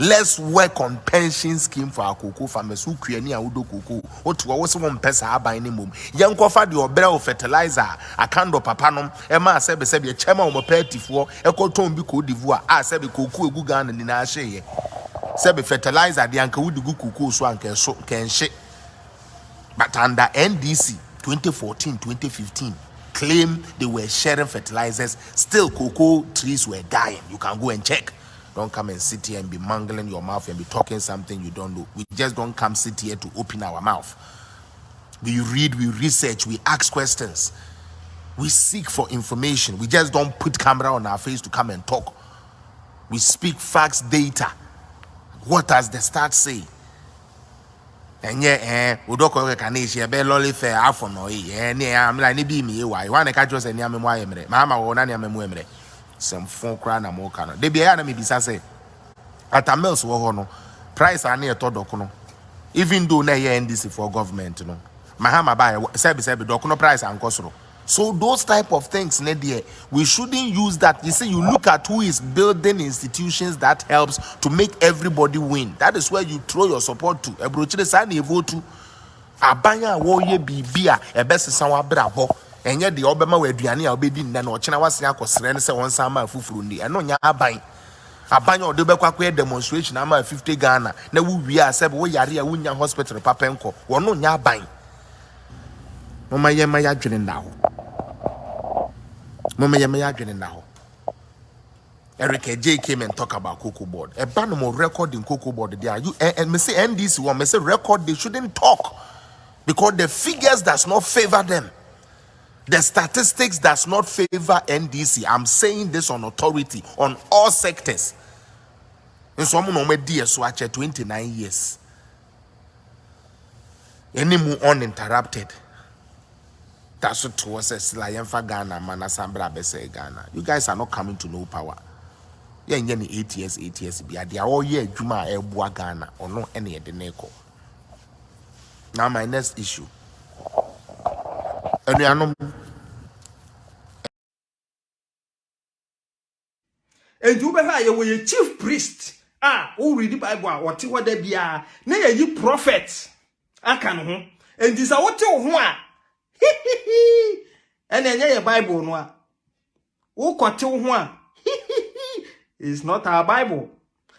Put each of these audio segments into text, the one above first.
Let's work on pension scheme for our cocoa farmers who create near Udo cocoa. What was one pesa by any mum. Young coffee the obel fertilizer, a candle papanum, Emma Sebi, a chairman of petty for a cotton bico divoire, I said the cocoa gugan and in our share. Sebi fertilizer, the uncle would do cocoa swank can shake. But under NDC 2014-2015 claim they were sharing fertilizers, still cocoa trees were dying. You can go and check. Don't come and sit here and be mangling your mouth and be talking something you don't know. We just don't come sit here to open our mouth. We read, we research, we ask questions. We seek for information. We just don't put camera on our face to come and talk. We speak facts, data. What does the stats say? And we don't call it a be lolly fair after no I'm like be me why one catch us and yam why mama or nanya memre. Some 4 crown and more cannon. They be enemy say at a mills no price are near Todocono. Even though na NDC for government, no. Mahama buy sebi docuno price and cosro. So those type of things, we shouldn't use that. You see, you look at who is building institutions that helps to make everybody win. That is where you throw your support to. Ebrochire sani vote to abanya wo ye bibia ebese sanwa brabo. Enye de obema we aduane a obedi nna na ochena wase akosere ne se won san ma afufuru ndi eno nya abanya ode bekwa kwa demonstration ama 50 Ghana na wu wi a sebe wo yare a wunya hospital papa enko wono nya abanya mama ye ma ya dwene na ho Eric J came and talk about cocoa board. A ban recording cocoa board there. You and me say NDC one, me say record, they shouldn't talk because the figures does not favor them. The statistics does not favor NDC. I'm saying this on authority on all sectors. And someone on my dear swatch 29 years. Any more uninterrupted. That's what was a Lion for Ghana, Manasambra Bese Ghana. You guys are not coming to no power. Yeah, in 8 years, they are all year Juma Ebua Ghana or no any of the Neko. Now, my next issue. And you better you a chief priest. Who read the Bible, what they be are, nay, you prophet. I can, and this are what you want. And then your Bible no. Who got you one? It's not our Bible.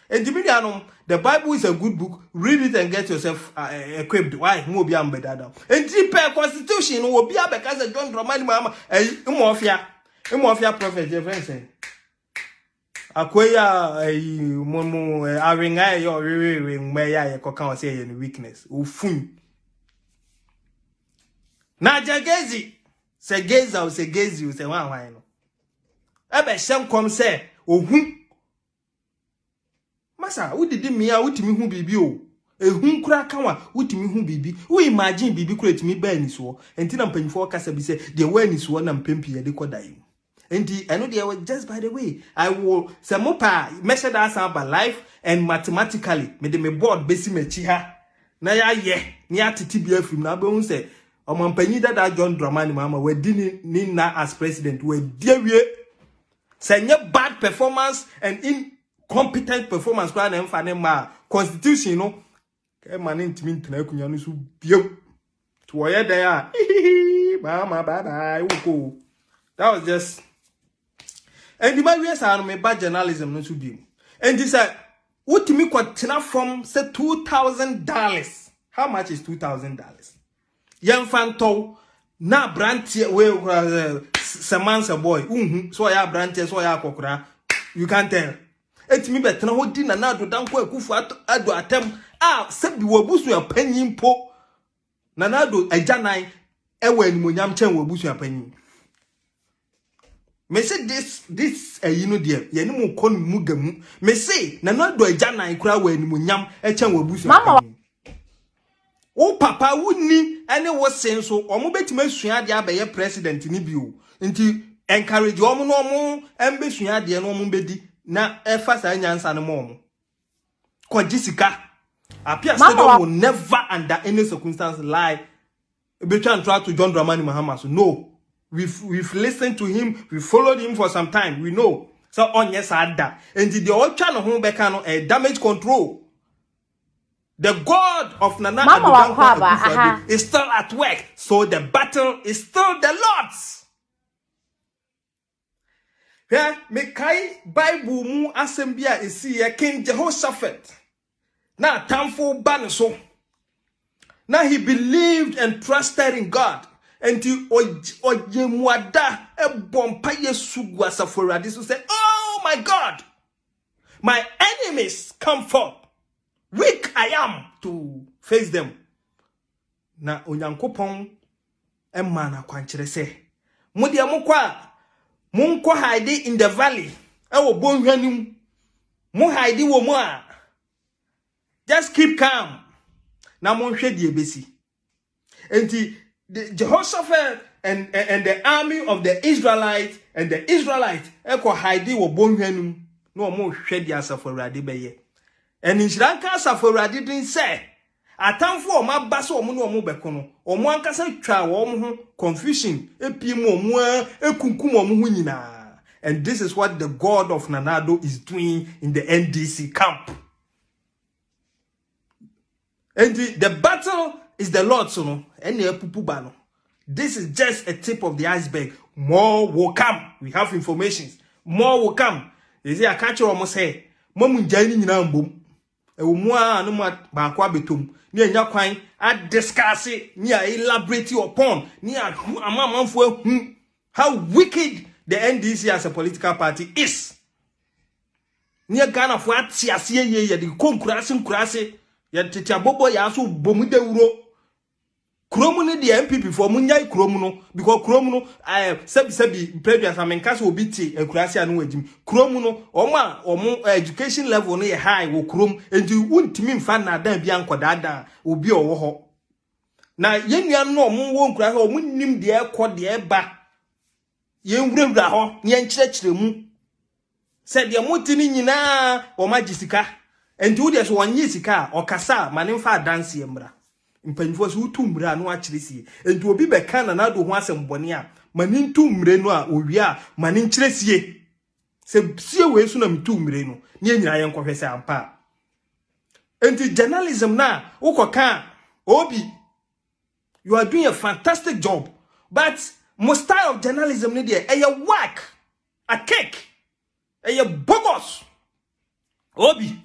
And the Bible is a good book. Read it and get yourself equipped. Why? Mo be am better. And the Constitution will be because of John Dramani Mama. Mafia prophet, your friend say. Akoya momo aringa your ring may I can say any weakness. Ufun. Na jagezi se geza o se gezi o se wan no ebe hyem kom se ohun masa wo didi me a wotimi hu bibi o ehun kura kanwa wotimi hu bibi wo imagine bibi kura timi ba ni so enti na mpanyifo kasa bi se de wa ni so na mpempi ye de kodai enti eno de just by the way I will se mopa measure that sound by life and mathematically me de me board besi machi ha na ya ye ni atiti bi afim na be hu se Omanpanyi that John Dramani Mama we dini nina as president we dewe senye bad performance and incompetent performance kwa na mfane ma constitution no ke mane ntimi ntena akunya no so biem to woye there mama bye uko that was just and the man we say me bad journalism no so biem and this utimi kwatena from say $2,000. How much is $2,000? Yanfanto na brantie we semansa boy so ya brantie so ya kokora you can tell etimi betena hodi na do danko akufu ado atem sebi wabusu ya panyin po na do ajanan ewe animonyam chen wabusu ya panyin me say this you know there ye ni mu kon mu gamu me say na do ajanan kura wa animonyam chen wabusu ya panyin o papa wuni ene wo senso omo betima sua de abaye president ni bio nti encourage omo no omo embe sua de no omo bedi na efa sa nyansa no omo kojisika apia stadium will never under any circumstance lie between try to John Dramani Mahama. So no, we've listened to him, we followed him for some time, we know So on yes ada. And the old channel home bekano a damage control. The God of Nana Addo is still at work. So the battle is still the Lord's. Yeah, me kai Bible mu asembia isi ya King Jehoshaphat. Na tamfo ban so. Now he believed and trusted in God. And he ojemuada e bompa yesu guasaforadi so say, "Oh my God, my enemies come forth. Weak I am to face them." Na onyankopon e mana kwankyere se, "Mudi amukwa munko hide in the valley. E wo bonhwanim. Mu hide wo mu a. Just keep calm. Na monhwe die besi." And the Jehoshaphat and the army of the Israelites and the Israelites eko hide wo bonhwanum na omo hwe die asaforade beye. And in Sri Lanka asaforade din say atamfo o mabasa omo na omo beko no omo ankasa twa wo ho confusion epiem omo ekunkum omo ho nyina. And this is what the God of Nana Addo is doing in the NDC camp. And the battle is the Lord's, no. This is just a tip of the iceberg. More will come. We have information. More will come. They say I catch you almost say, "Momu jani ni na mbom." Umwa no ma ba kwa betum. Ni enya kwan a discuss it, ni a elaborate upon, ni a amamanfo how wicked the NDC as a political party is. Ni a Ghana fo atiase ye de konkurase ya tete abobo ya so bomu de wuro. Kromu ni the MPP for munyai kromu no because kromu no sebi previous amenkasa obiti enkurase anu wajim kromu no omo education level no ye high wo krom enti wuntimi mfa na dan bia nkodaada obi owo ho na yenua no omo wo nkurase omo nim de ekọ de eba yenwurawura ho ne enkyerɛkyerɛ mu se de motini nyina o magisika enti wo de so wonye sika okasa manemfa dance emra mpanifo so utumre anu akyeresie enti obi be kan na Addo ho asembone a mani ntumre no a owie a mani nkyeresie se sie we so na mtumre no ne nyina ye nkɔhwɛ sɛ ampa enti journalism na ukoka obi you are doing a fantastic job but most style of journalism ne dey work a cake bogus obi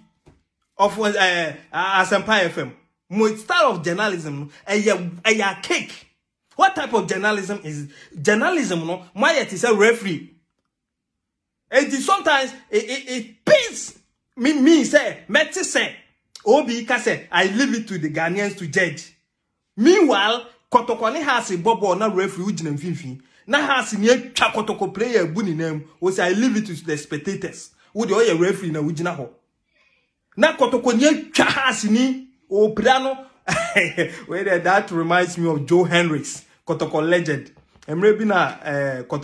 of Asempa FM. My style of journalism a cake. What type of journalism is journalism? No, my it is a referee. And sometimes it pains me say Meti say Obi ka say I leave it to the Ghanaians to judge. Meanwhile, Kotoko has a bobo na referee ujina mfimfi. Na has ni twa Kotoko player bu ni name. O say I leave it to the spectators. Wo de o referee na ujina ho. Na Kotoko ni twa has ni o piano. Wait, that reminds me of Joe Henry's Kotoko legend. Emre bi na Kotoko